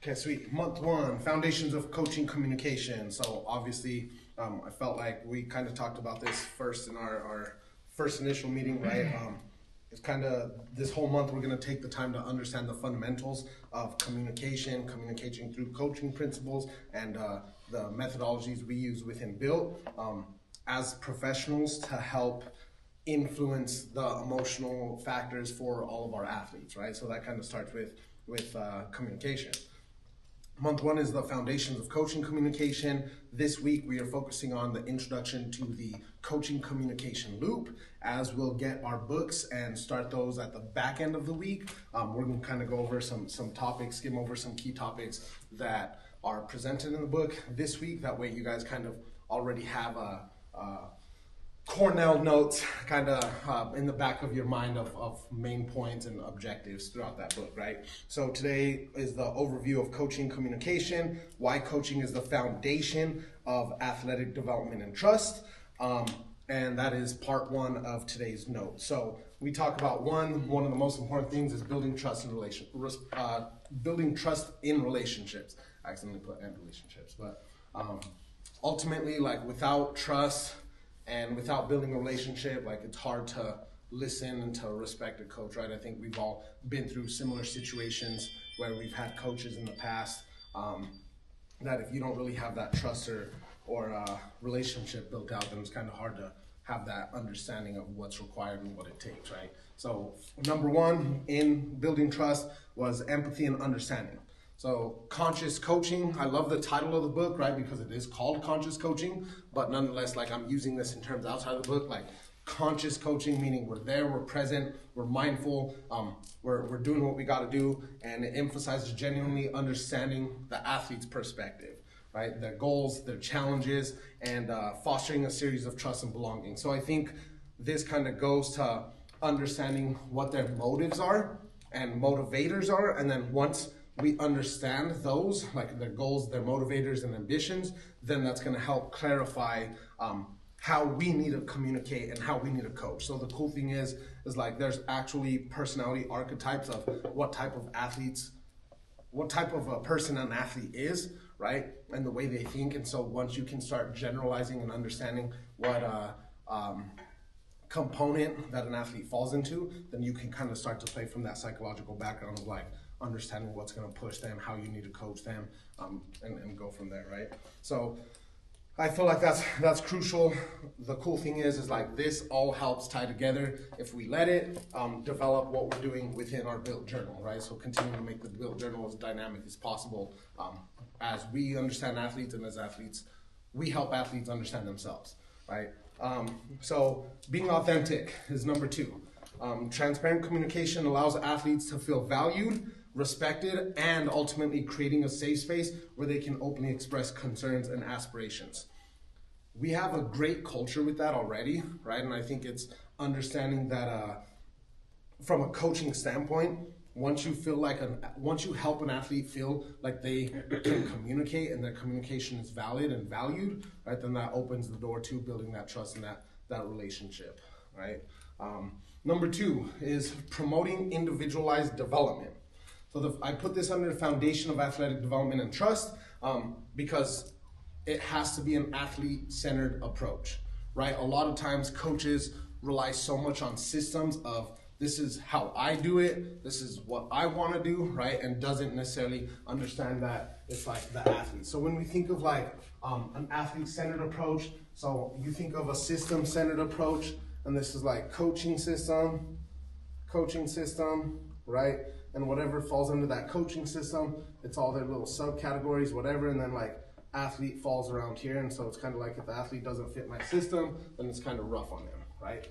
Okay, sweet. Month one, foundations of coaching communication. So obviously, I felt like we kind of talked about this first in our first initial meeting, right? It's kind of this whole month we're going to take the time to understand the fundamentals of communication through coaching principles, and the methodologies we use within Built as professionals to help influence the emotional factors for all of our athletes, right? So that kind of starts with communication. Month one is the foundations of coaching communication. This week we are focusing on the introduction to the coaching communication loop, as we'll get our books and start those at the back end of the week. We're going to kind of go over some topics, skim over some key topics that are presented in the book this week. That way you guys kind of already have a Cornell notes kind of in the back of your mind of main points and objectives throughout that book, right? So today is the overview of coaching communication, why coaching is the foundation of athletic development and trust, and that is part one of today's note. So we talk about one of the most important things is building trust in relationships. I accidentally put "and" relationships, but ultimately, like, without trust and without building a relationship, like, it's hard to listen and to respect a coach, right? I think we've all been through similar situations where we've had coaches in the past that if you don't really have that trust or relationship built out, then it's kind of hard to have that understanding of what's required and what it takes, right? So number one in building trust was empathy and understanding. So conscious coaching, I love the title of the book, right? Because it is called conscious coaching, but nonetheless, like, I'm using this in terms outside of the book, like conscious coaching, meaning we're there, we're present, we're mindful, we're doing what we got to do, and it emphasizes genuinely understanding the athlete's perspective, right? Their goals, their challenges, and fostering a series of trust and belonging. So I think this kind of goes to understanding what their motives are and motivators are, and then once we understand those, like their goals, their motivators, and ambitions, then that's going to help clarify how we need to communicate and how we need to coach. So the cool thing is like there's actually personality archetypes of what type of a person an athlete is, right? And the way they think. And so once you can start generalizing and understanding what component that an athlete falls into, then you can kind of start to play from that psychological background of like understanding what's going to push them, how you need to coach them, and go from there, right? So I feel like that's crucial. The cool thing is like this all helps tie together if we let it develop what we're doing within our Built journal, right? So continue to make the Built journal as dynamic as possible as we understand athletes, and as athletes, we help athletes understand themselves, right? So being authentic is number two. Transparent communication allows athletes to feel valued, respected, and ultimately creating a safe space where they can openly express concerns and aspirations. We have a great culture with that already, right? And I think it's understanding that from a coaching standpoint, once you help an athlete feel like they can communicate and their communication is valid and valued, right, then that opens the door to building that trust and that relationship, right? Number two is promoting individualized development. So I put this under the foundation of athletic development and trust because it has to be an athlete-centered approach, right? A lot of times coaches rely so much on systems of this is how I do it, this is what I want to do, right? And doesn't necessarily understand that it's like the athlete. So when we think of like an athlete-centered approach, so you think of a system-centered approach, and this is like coaching system, right? And whatever falls under that coaching system, it's all their little subcategories, whatever, and then like athlete falls around here, and so it's kind of like if the athlete doesn't fit my system, then it's kind of rough on them, right?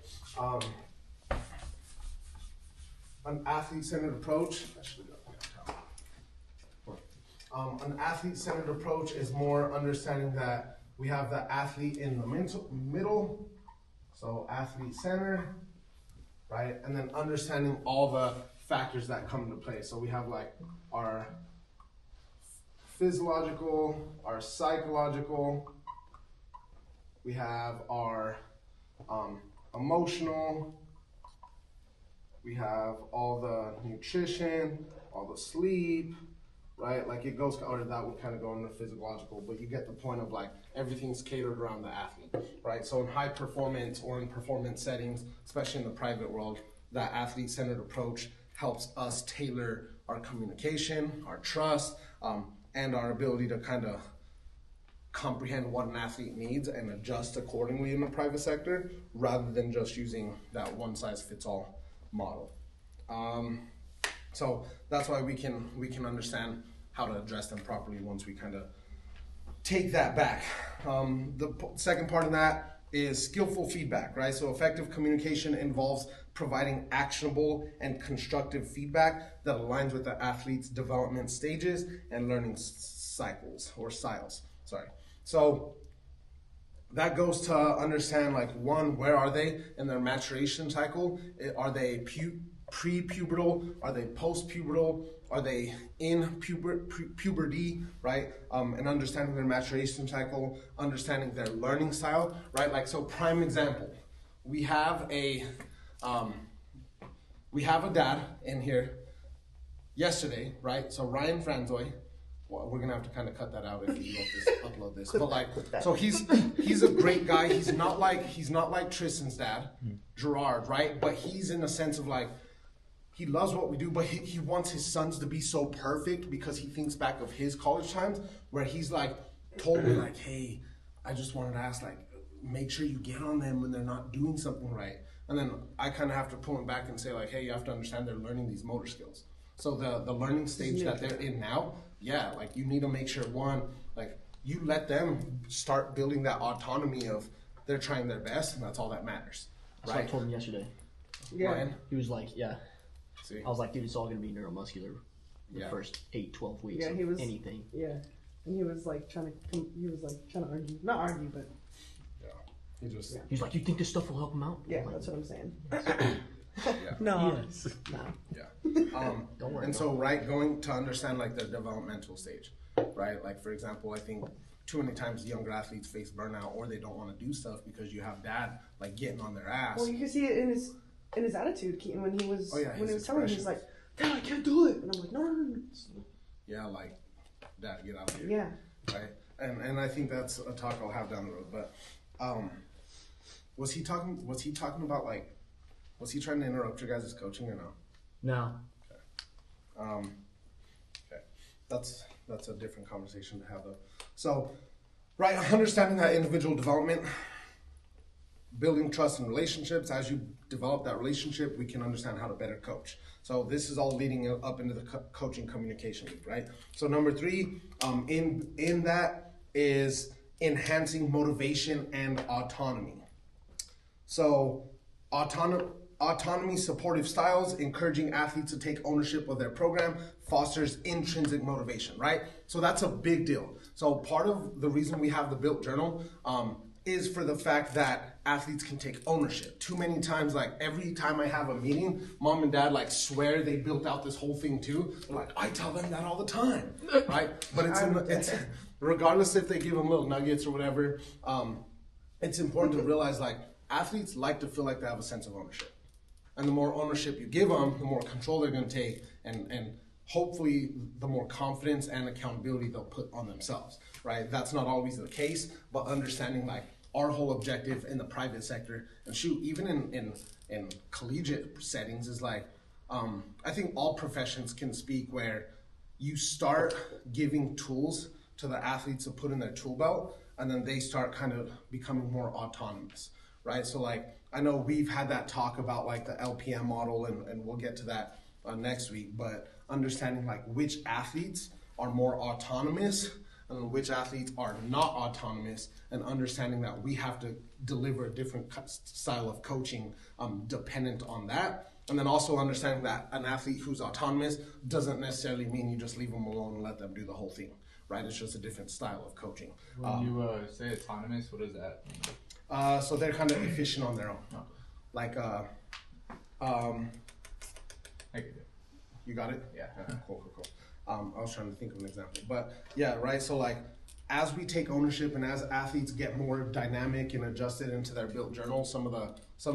An athlete-centered approach, an athlete-centered approach is more understanding that we have the athlete in the middle, so athlete-centered, right? And then understanding all the factors that come into play. So we have like our physiological, our psychological, we have our emotional, we have all the nutrition, all the sleep, right? Like it goes, or that would kind of go into physiological, but you get the point of like everything's catered around the athlete, right? So in high performance or in performance settings, especially in the private world, that athlete-centered approach helps us tailor our communication, our trust, and our ability to kind of comprehend what an athlete needs and adjust accordingly in the private sector, rather than just using that one-size-fits-all model. So that's why we can understand how to address them properly once we kind of take that back. The second part of that is skillful feedback, right? So effective communication involves providing actionable and constructive feedback that aligns with the athlete's development stages and learning cycles or styles. Sorry. So that goes to understand, like, one, where are they in their maturation cycle? Are they pre-pubertal? Are they post-pubertal? Are they in puberty, right? And understanding their maturation cycle, understanding their learning style, right? Like, so prime example, we have a dad in here yesterday, right? So Ryan Franzoy, well, we're gonna have to kind of cut that out if you upload this. But like, so he's a great guy. He's not like Tristan's dad, Gerard, right? But he's in a sense of like, he loves what we do, but he wants his sons to be so perfect because he thinks back of his college times where he's like told me like, hey, I just wanted to ask, like, make sure you get on them when they're not doing something right. And then I kind of have to pull him back and say like, hey, you have to understand they're learning these motor skills. So the learning stage that they're in now, yeah, like you need to make sure, one, like you let them start building that autonomy of they're trying their best and that's all that matters. That's what I told him yesterday. Yeah. Ryan? He was like, yeah. See? I was like, dude, it's all going to be neuromuscular the first 8-12 weeks of anything. Yeah. And he was like trying to argue. Not argue, but... Yeah. He's like, you think this stuff will help him out? Yeah, like, that's what I'm saying. Yeah. No. Yes. No. Yeah. Don't worry. And so, right, going to understand like their developmental stage, right? Like, for example, I think too many times younger athletes face burnout or they don't want to do stuff because you have dad like getting on their ass. Well, you can see it in his attitude, Keaton, when he was telling me, he's like, Dad, I can't do it. And I'm like, no. Yeah, like, Dad, get out of here. Yeah. Right? And I think that's a talk I'll have down the road. But was he talking about like, was he trying to interrupt your guys' coaching or no? No. Okay. Okay. That's a different conversation to have though. So, right, understanding that individual development, building trust and relationships. As you develop that relationship, we can understand how to better coach. So this is all leading up into the coaching communication loop, right? So number 3, in that is enhancing motivation and autonomy. So autonomy, supportive styles, encouraging athletes to take ownership of their program, fosters intrinsic motivation, right? So that's a big deal. So part of the reason we have the Built Journal is for the fact that athletes can take ownership. Too many times, like every time I have a meeting, mom and dad like swear they built out this whole thing too. They're like, I tell them that all the time, right? But it's regardless if they give them little nuggets or whatever, it's important to realize like athletes like to feel like they have a sense of ownership. And the more ownership you give them, the more control they're going to take, and hopefully the more confidence and accountability they'll put on themselves, right? That's not always the case, but understanding like our whole objective in the private sector, and shoot, even in collegiate settings is like, I think all professions can speak where you start giving tools to the athletes to put in their tool belt, and then they start kind of becoming more autonomous, right? So like, I know we've had that talk about like the LPM model, and we'll get to that next week, but understanding like which athletes are more autonomous and which athletes are not autonomous, and understanding that we have to deliver a different style of coaching dependent on that. And then also understanding that an athlete who's autonomous doesn't necessarily mean you just leave them alone and let them do the whole thing, right? It's just a different style of coaching. When you say autonomous, what does that mean? So they're kind of efficient on their own. Okay. Like, I get it. You got it? Yeah. Cool. I was trying to think of an example, but yeah, right. So like, as we take ownership and as athletes get more dynamic and adjusted into their Built Journal, some of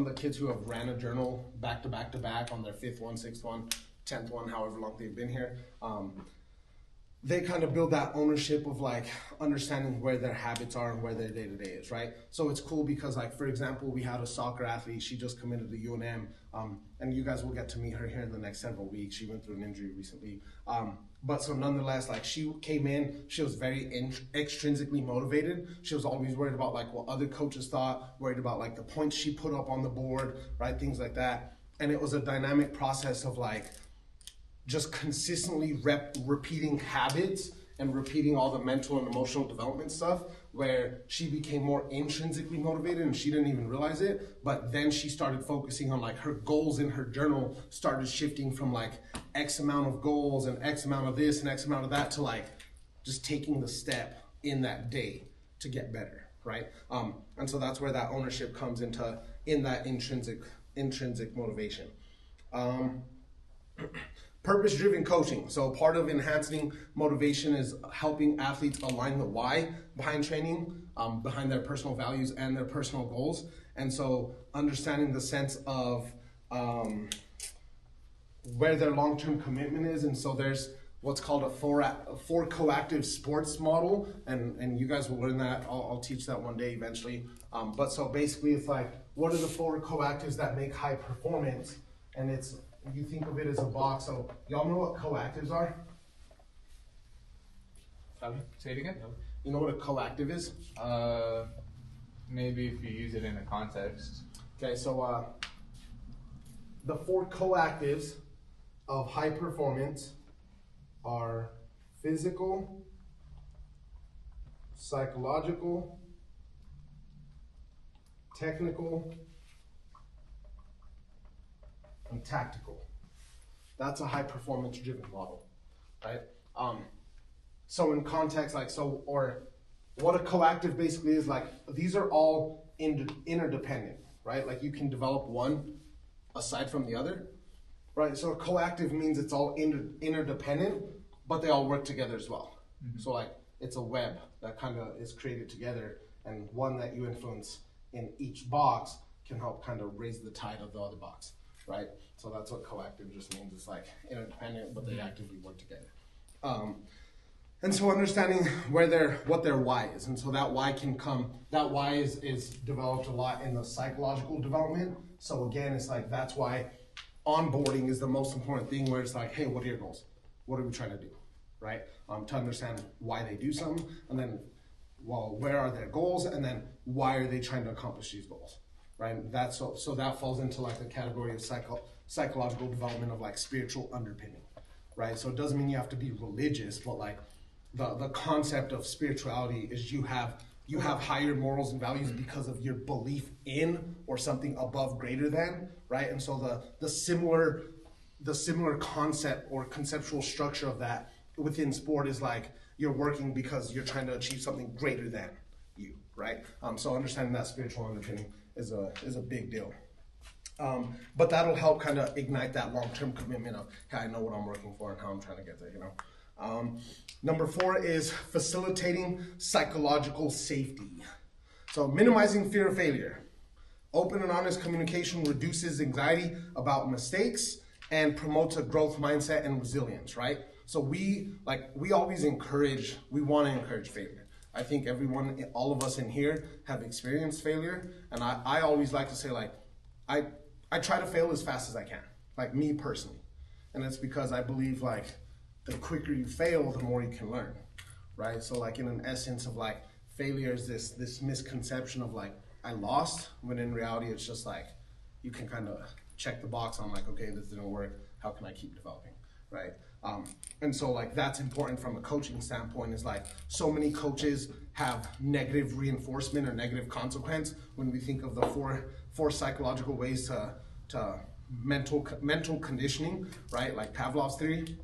the kids who have ran a journal back to back on their 5th one, 6th one, 10th one, however long they've been here, they kind of build that ownership of like understanding where their habits are and where their day-to-day is, right? So it's cool because, like, for example, we had a soccer athlete. She just committed to UNM, and you guys will get to meet her here in the next several weeks. She went through an injury recently, but so nonetheless, like, she came in, she was very extrinsically motivated. She was always worried about like what other coaches thought, worried about like the points she put up on the board, right? Things like that. And it was a dynamic process of like just consistently repeating habits and repeating all the mental and emotional development stuff, where she became more intrinsically motivated and she didn't even realize it. But then she started focusing on like her goals in her journal started shifting from like X amount of goals and X amount of this and X amount of that to like just taking the step in that day to get better, right? And so that's where that ownership comes into in that intrinsic motivation. Purpose-driven coaching. So part of enhancing motivation is helping athletes align the why behind training, behind their personal values and their personal goals. And so understanding the sense of where their long-term commitment is. And so there's what's called a four coactive sports model. And you guys will learn that. I'll teach that one day eventually. But so basically it's like, what are the four coactives that make high performance? And it's, you think of it as a box. So y'all know what coactives are? Say it again. You know what a coactive is? Maybe if you use it in a context. Okay, so the four coactives of high performance are physical, psychological, technical, and tactical. That's a high performance driven model, right? So in context, like, so, or what a coactive basically is, like, these are all interdependent, right? Like, you can develop one aside from the other, right? So a coactive means it's all interdependent, but they all work together as well. Mm-hmm. So like, it's a web that kind of is created together, and one that you influence in each box can help kind of raise the tide of the other box, right? So that's what coactive just means. It's like interdependent, but they actively work together. And so understanding what their why is. And so that why is developed a lot in the psychological development. So again, it's like, that's why onboarding is the most important thing, where it's like, hey, what are your goals? What are we trying to do, right? To understand why they do something, and then, well, where are their goals? And then why are they trying to accomplish these goals, right? That's so that falls into like the category of psychological development of like spiritual underpinning, right? So it doesn't mean you have to be religious, but like the concept of spirituality is you have higher morals and values because of your belief in or something above, greater than, right? And so the similar concept or conceptual structure of that within sport is like, you're working because you're trying to achieve something greater than you, right? So understanding that spiritual underpinning is a big deal. But that'll help kind of ignite that long-term commitment of, hey, I know what I'm working for and how I'm trying to get there, you know? Number 4 is facilitating psychological safety. So minimizing fear of failure. Open and honest communication reduces anxiety about mistakes and promotes a growth mindset and resilience, right? So we always we want to encourage failure. I think all of us in here have experienced failure. And I always like to say, like, I try to fail as fast as I can, like me personally. And it's because I believe, like, the quicker you fail, the more you can learn, right? So like, in an essence of like, failure is this misconception of like, I lost, when in reality it's just like, you can kind of check the box on like, okay, this didn't work, how can I keep developing, right? And so like, that's important from a coaching standpoint, is like, so many coaches have negative reinforcement or negative consequence when we think of the four psychological ways to mental conditioning, right? Like Pavlov's theory.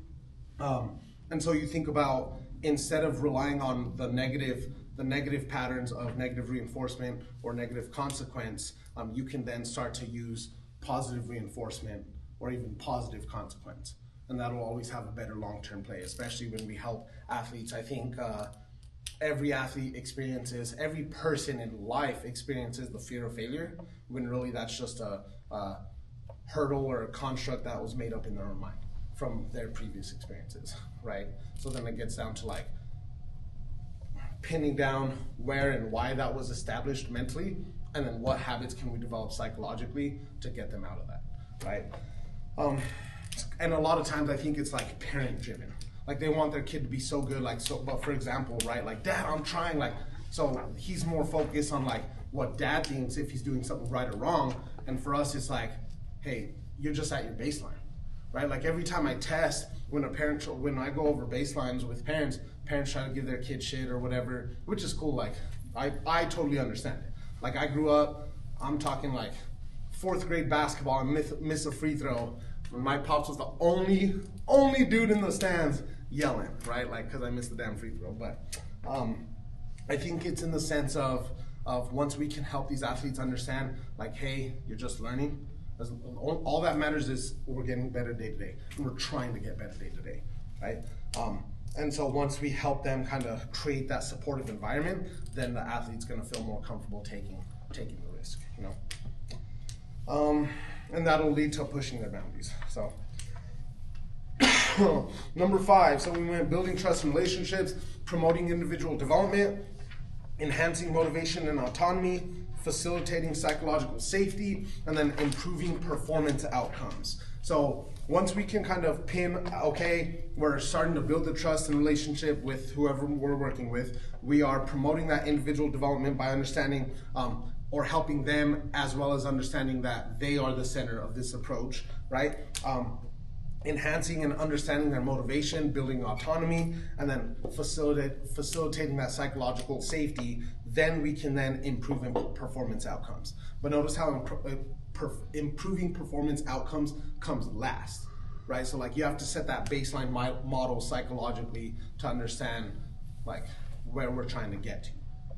And so you think about, instead of relying on the negative patterns of negative reinforcement or negative consequence, you can then start to use positive reinforcement or even positive consequence. And that'll always have a better long-term play, especially when we help athletes. I think every athlete experiences, every person in life experiences the fear of failure, when really that's just a hurdle or a construct that was made up in their own mind, from their previous experiences, right? So then it gets down to like pinning down where and why that was established mentally, and then what habits can we develop psychologically to get them out of that, right? And a lot of times I think it's like parent driven. Like they want their kid to be so good, like so, but for example, right, like dad, I'm trying, like, so he's more focused on like what dad thinks if he's doing something right or wrong. And for us, it's like, hey, you're just at your baseline, right? Like every time I test, when I go over baselines with parents try to give their kid shit or whatever, which is cool. Like I totally understand it. Like I grew up, I'm talking like 4th grade basketball and miss a free throw. My pops was the only dude in the stands yelling, right? Like, cause I missed the damn free throw. But I think it's in the sense of once we can help these athletes understand, like, hey, you're just learning. All that matters is we're getting better day to day, and we're trying to get better day to day, right? And so once we help them kind of create that supportive environment, then the athlete's going to feel more comfortable taking the risk, you know. And that'll lead to pushing their boundaries. So number 5, so we went building trust and relationships, promoting individual development, enhancing motivation and autonomy, facilitating psychological safety, and then improving performance outcomes. So once we can kind of pin, okay, we're starting to build the trust and relationship with whoever we're working with, we are promoting that individual development by understanding or helping them, as well as understanding that they are the center of this approach, right? Enhancing and understanding their motivation, building autonomy, and then facilitating that psychological safety, then we can then improve performance outcomes. But notice how improving performance outcomes comes last, right? So like you have to set that baseline model psychologically to understand like where we're trying to get to.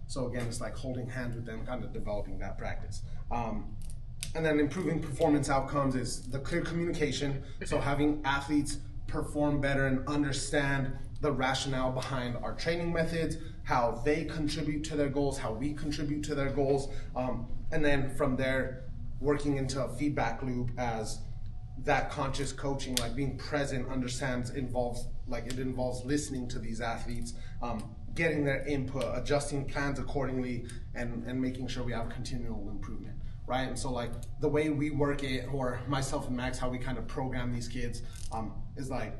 So again, it's like holding hands with them, kind of developing that practice. And then improving performance outcomes is the clear communication. So having athletes perform better and understand the rationale behind our training methods, how they contribute to their goals, how we contribute to their goals. And then from there, working into a feedback loop as that conscious coaching, like being present, involves listening to these athletes, getting their input, adjusting plans accordingly, and making sure we have continual improvement. Right, and so like the way we work it, or myself and Max, how we kind of program these kids, is like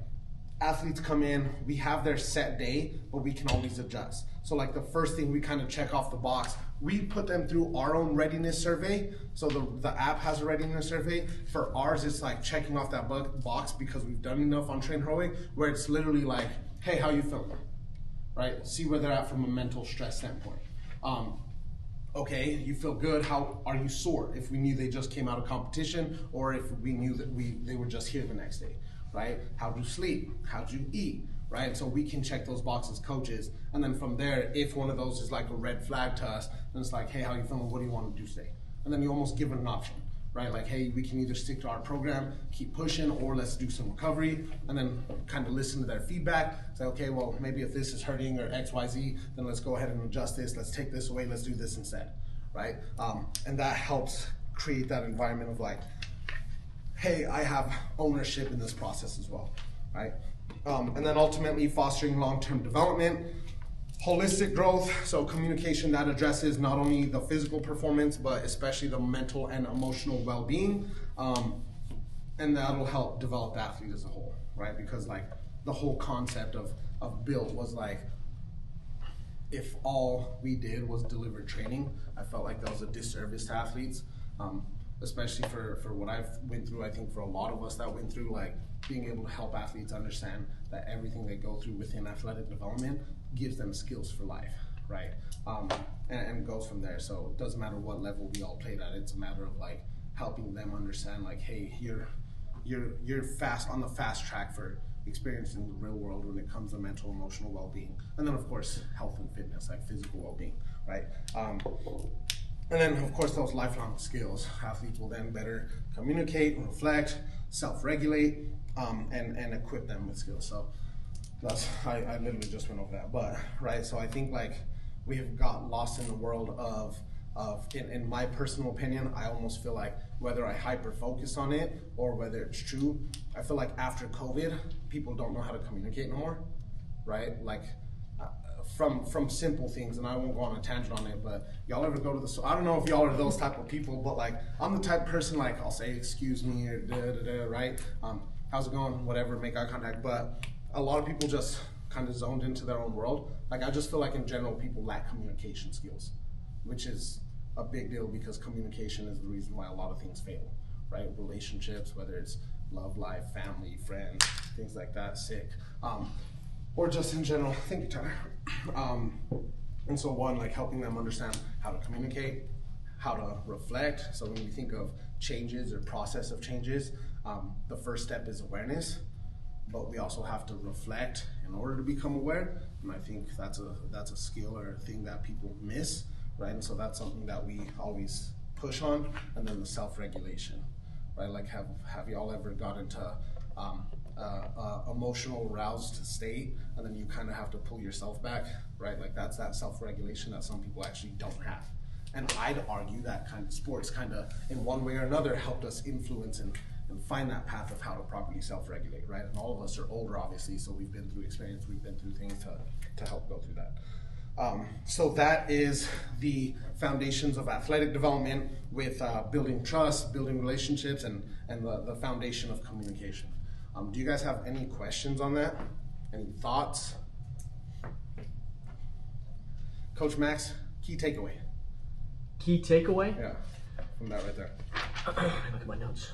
athletes come in, we have their set day, but we can always adjust. So like the first thing we kind of check off the box, we put them through our own readiness survey. So the app has a readiness survey. For ours, it's like checking off that box because we've done enough on train rowing, where it's literally like, hey, how you feeling? Right, see where they're at from a mental stress standpoint. Okay, you feel good, how are you sore? If we knew they just came out of competition, or if we knew that they were just here the next day, right? How'd you sleep? How'd you eat, right? And so we can check those boxes, coaches, and then from there, if one of those is like a red flag to us, then it's like, hey, how you feeling? What do you want to do today? And then you almost give it an option, right? Like, hey, we can either stick to our program, keep pushing, or let's do some recovery, and then kind of listen to their feedback. Say, okay, well, maybe if this is hurting or X, Y, Z, then let's go ahead and adjust this. Let's take this away. Let's do this instead, right? And that helps create that environment of like, hey, I have ownership in this process as well, right? And then ultimately fostering long-term development, holistic growth, so communication that addresses not only the physical performance, but especially the mental and emotional well-being, and that'll help develop the athlete as a whole, right? Because like the whole concept of build was like, if all we did was deliver training, I felt like that was a disservice to athletes, especially for what I've went through. I think for a lot of us that went through, like being able to help athletes understand that everything they go through within athletic development gives them skills for life, right? And goes from there. So it doesn't matter what level we all played at. It's a matter of like helping them understand, like, hey, you're fast on the fast track for experiencing the real world when it comes to mental, emotional well-being, and then of course health and fitness, like physical well-being, right? And then of course those lifelong skills. Athletes will then better communicate, reflect, self-regulate, and equip them with skills. So that's, I literally just went over that, but right. So I think like we have got lost in the world of in my personal opinion, I almost feel like whether I hyper focus on it or whether it's true, I feel like after COVID, people don't know how to communicate anymore, right? Like from simple things, and I won't go on a tangent on it, but y'all ever go to the, I don't know if y'all are those type of people, but like I'm the type of person, like I'll say excuse me or right? How's it going? Whatever, make eye contact. But a lot of people just kind of zoned into their own world. Like I just feel like in general people lack communication skills, which is a big deal because communication is the reason why a lot of things fail, right? Relationships, whether it's love life, family, friends, things like that, sick, or just in general. Thank you, Tyler. And so one, like helping them understand how to communicate, how to reflect. So when we think of changes or process of changes, the first step is awareness, but we also have to reflect in order to become aware. And I think that's a skill or a thing that people miss, right? And so that's something that we always push on. And then the self-regulation, right? Like have y'all ever got into emotional aroused state, and then you kind of have to pull yourself back, right? Like that's that self-regulation that some people actually don't have. And I'd argue that kind of sports kind of in one way or another helped us influence and find that path of how to properly self-regulate, right? And all of us are older, obviously, so we've been through experience, we've been through things to help go through that. So that is the foundations of athletic development with building trust, building relationships, and the foundation of communication. Do you guys have any questions on that? Any thoughts? Coach Max, key takeaway. Key takeaway? Yeah, from that right there. Look at my notes.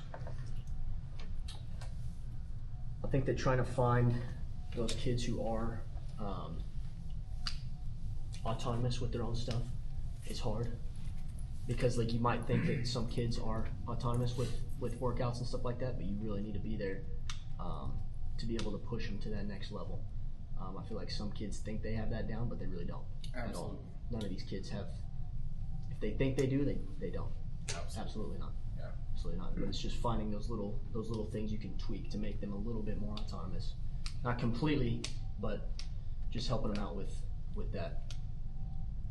I think that trying to find those kids who are autonomous with their own stuff is hard, because like you might think that some kids are autonomous with workouts and stuff like that, but you really need to be there to be able to push them to that next level. I feel like some kids think they have that down, but they really don't. Absolutely. At all. None of these kids have. If they think they do, they don't. Absolutely not. Yeah. Absolutely not. But it's just finding those little things you can tweak to make them a little bit more autonomous. Not completely, but just helping them out with that.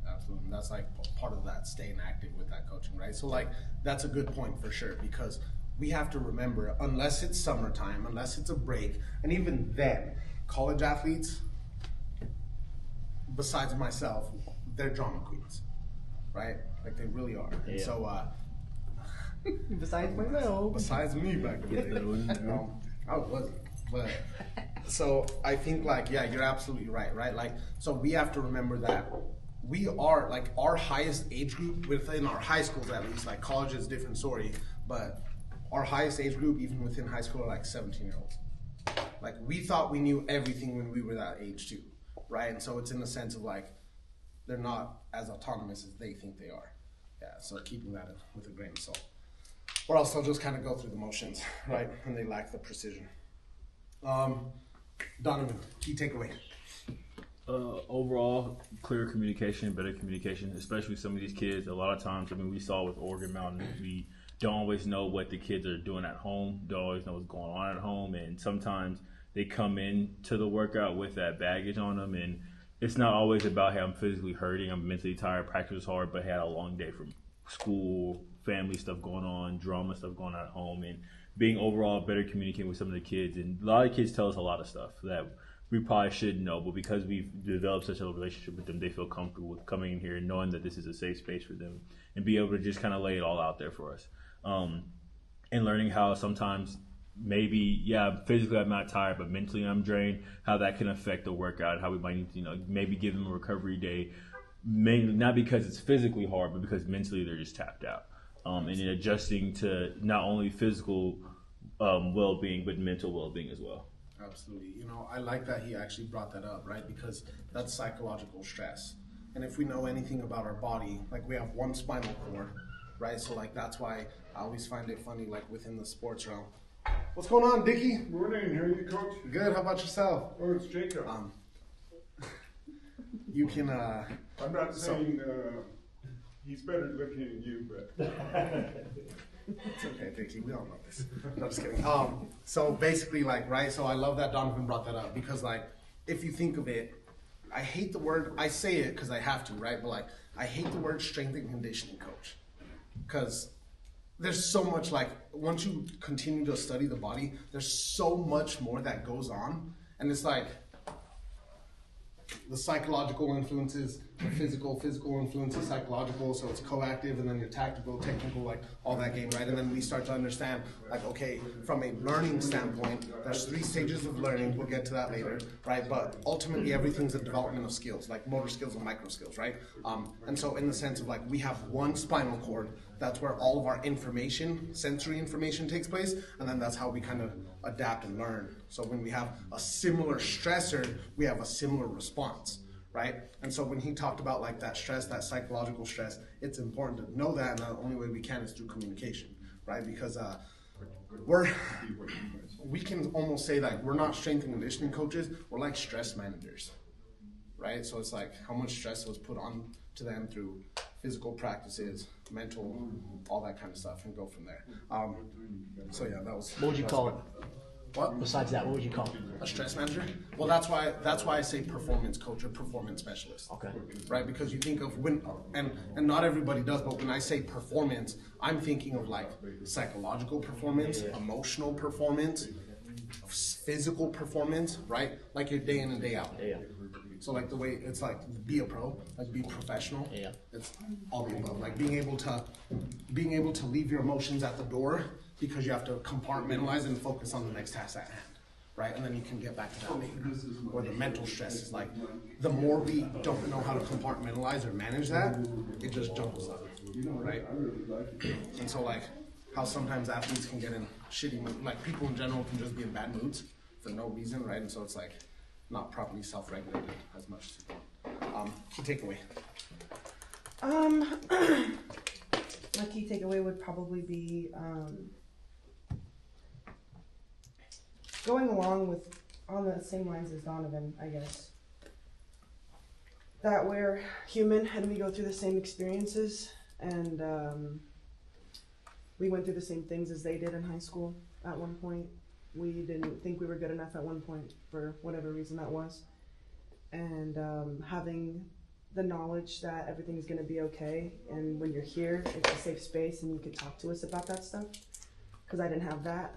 Absolutely. And that's like part of that staying active with that coaching, right? So like that's a good point for sure, because we have to remember, unless it's summertime, unless it's a break, and even then, college athletes, besides myself, they're drama queens, right? Like they really are. Yeah. And so besides myself. Besides me back then. I wasn't. But so I think like, yeah, you're absolutely right? Like, so we have to remember that we are like our highest age group within our high schools, at least. Like college is a different story, but our highest age group, even within high school, are like 17-year-olds. Like we thought we knew everything when we were that age too, right? And so it's in the sense of like, they're not as autonomous as they think they are. Yeah, so keeping that with a grain of salt. Or else they'll just kind of go through the motions, right? And they lack the precision. Donovan, key takeaway. Overall, clear communication, better communication, especially with some of these kids. A lot of times, I mean, we saw with Oregon Mountain, we don't always know what the kids are doing at home, don't always know what's going on at home, and sometimes they come in to the workout with that baggage on them, and it's not always about, hey, I'm physically hurting, I'm mentally tired, practice was hard, but I had a long day from school, family stuff going on, drama stuff going on at home, and being overall better communicating with some of the kids. And a lot of kids tell us a lot of stuff that we probably should know, but because we've developed such a relationship with them, they feel comfortable with coming in here and knowing that this is a safe space for them and be able to just kind of lay it all out there for us. And learning how sometimes maybe, yeah, physically I'm not tired, but mentally I'm drained, how that can affect the workout, how we might need to, maybe give them a recovery day, mainly not because it's physically hard, but because mentally they're just tapped out. And in adjusting to not only physical well-being, but mental well-being as well. Absolutely. I like that he actually brought that up, right? Because that's psychological stress. And if we know anything about our body, like we have one spinal cord, right? So like that's why I always find it funny, like within the sports realm. What's going on, Dickie? Morning, how are you, Coach? Good, how about yourself? Oh, it's Jacob. You can, I'm not saying he's better looking than you, but... It's okay, Dickie, we all know this. No, just kidding. So basically, like, right, so I love that Donovan brought that up because, like, if you think of it, I hate the word, I say it because I have to, right? But like, I hate the word strength and conditioning coach. Because there's so much, like, once you continue to study the body, there's so much more that goes on. And it's like, the psychological influences, the physical influences, psychological, so it's coactive, and then your tactical, technical, like all that game, right? And then we start to understand, like, okay, from a learning standpoint, there's 3 stages of learning, we'll get to that later, right? But ultimately everything's a development of skills, like motor skills and micro skills, right? And so in the sense of like, we have one spinal cord, that's where all of our information, sensory information takes place, and then that's how we kind of adapt and learn. So when we have a similar stressor, we have a similar response, right? And so when he talked about like that stress, that psychological stress, it's important to know that, and the only way we can is through communication, right? Because we can almost say like we're not strength and conditioning coaches, we're like stress managers, right? So it's like how much stress was put on to them through physical practices, mental, all that kind of stuff, and go from there. So yeah, that was. What would you call it? What? Besides that, what would you call it? A stress manager? Well, that's why I say performance coach or performance specialist. Okay. Right, because you think of when, and not everybody does, but when I say performance, I'm thinking of like psychological performance, emotional performance, physical performance, right? Like your day in and day out. Yeah. So like the way it's like be a pro, like be professional. Yeah. It's all the above. Like being able to leave your emotions at the door because you have to compartmentalize and focus on the next task at hand, right? And then you can get back to that later. Or the mental stress is like the more we don't know how to compartmentalize or manage that, it just jumbles up, right? And so like how sometimes athletes can get in shitty moods, like people in general can just be in bad moods for no reason, right? And so it's like not properly self-regulated as much as people. Key takeaway. My key takeaway would probably be going along with on the same lines as Donovan, I guess. That we're human and we go through the same experiences, and we went through the same things as they did in high school at one point. We didn't think we were good enough at one point for whatever reason that was. And having the knowledge that everything is going to be okay, and when you're here, it's a safe space and you can talk to us about that stuff. Because I didn't have that,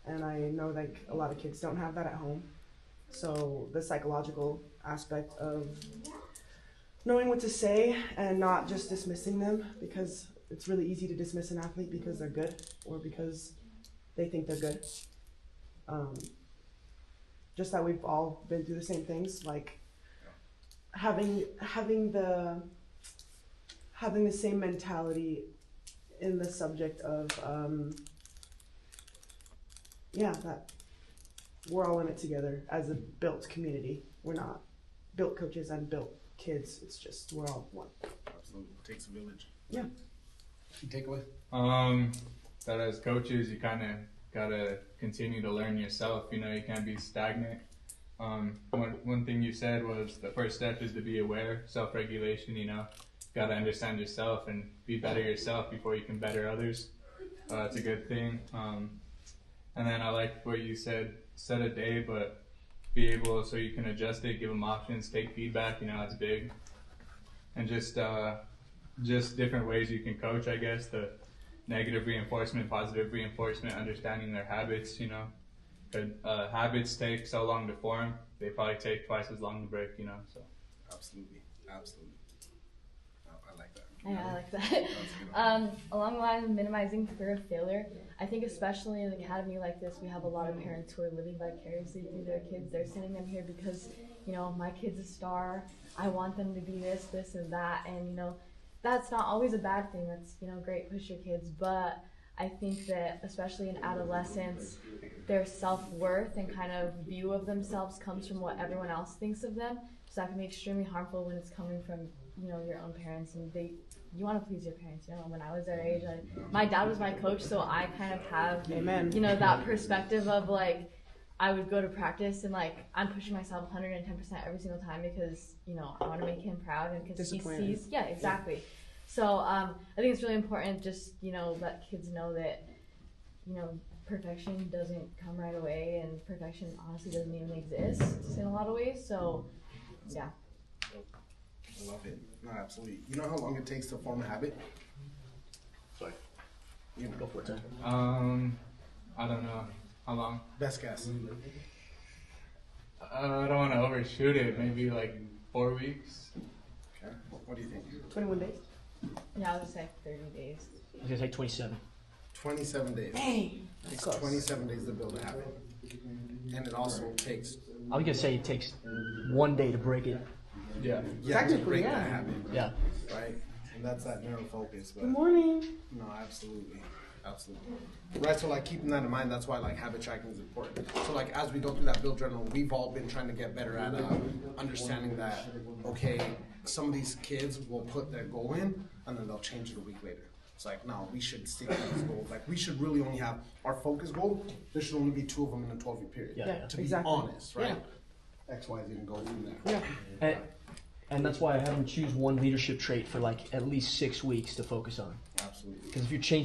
and I know like a lot of kids don't have that at home. So the psychological aspect of knowing what to say and not just dismissing them, because it's really easy to dismiss an athlete because they're good or because they think they're good. Just that we've all been through the same things, like having the same mentality in the subject of that we're all in it together as a built community. We're not built coaches and built kids. It's just we're all one. Absolutely, it takes a village. Yeah. Key takeaway. That as coaches, you kind of gotta continue to learn yourself. You know, you can't be stagnant. One thing you said was the first step is to be aware, self-regulation. You know, gotta understand yourself and be better yourself before you can better others. It's a good thing. And then I like what you said, set a day, but be able so you can adjust it, give them options, take feedback. You know, that's big. And just different ways you can coach, I guess. The negative reinforcement, positive reinforcement, understanding their habits, you know. Habits take so long to form, they probably take twice as long to break, you know. So Absolutely. I like that. Yeah, I like that. Along the lines of minimizing fear of failure, I think especially in an academy like this, we have a lot of parents who are living vicariously through their kids. They're sending them here because, you know, my kid's a star. I want them to be this, this, and that. And, you know, that's not always a bad thing. That's, you know, great, push your kids. But I think that especially in adolescence, their self-worth and kind of view of themselves comes from what everyone else thinks of them. So that can be extremely harmful when it's coming from, you know, your own parents, and you want to please your parents. You know, when I was their age, my dad was my coach, so I kind of have, Amen. you know, that perspective of like, I would go to practice and like, I'm pushing myself 110% every single time because, you know, I want to make him proud and because he sees, yeah, exactly. Yeah. So I think it's really important just, you know, let kids know that, you know, perfection doesn't come right away, and perfection honestly doesn't even exist in a lot of ways. So, yeah. I love it. No, absolutely. You know how long it takes to form a habit? Sorry. You know. Go for it, Ty. I don't know how long. Best guess. I don't want to overshoot it. Maybe like 4 weeks. Okay. What do you think? 21 days. Yeah, I was like 30 days. I was gonna say 27. 27 days. Dang. It takes 27 days to build a habit. And it also takes, I was gonna say it takes 1 day to break it. Yeah. to Technically, break yeah. that habit, Yeah. right? And that's that narrow focus. But Good morning. no, absolutely. Absolutely. Right, so like keeping that in mind, that's why like habit tracking is important. So like as we go through that build journal, we've all been trying to get better at understanding that, okay, some of these kids will put their goal in and then they'll change it a week later. It's like, no, we should stick to these goals. Like we should really only have our focus goal. There should only be 2 of them in a 12-week period. Yeah, yeah. To be Exactly. honest, right? X, Y, Z, and go from there. Yeah. And that's why I have them choose one leadership trait for like at least 6 weeks to focus on. Absolutely. Because if you're changing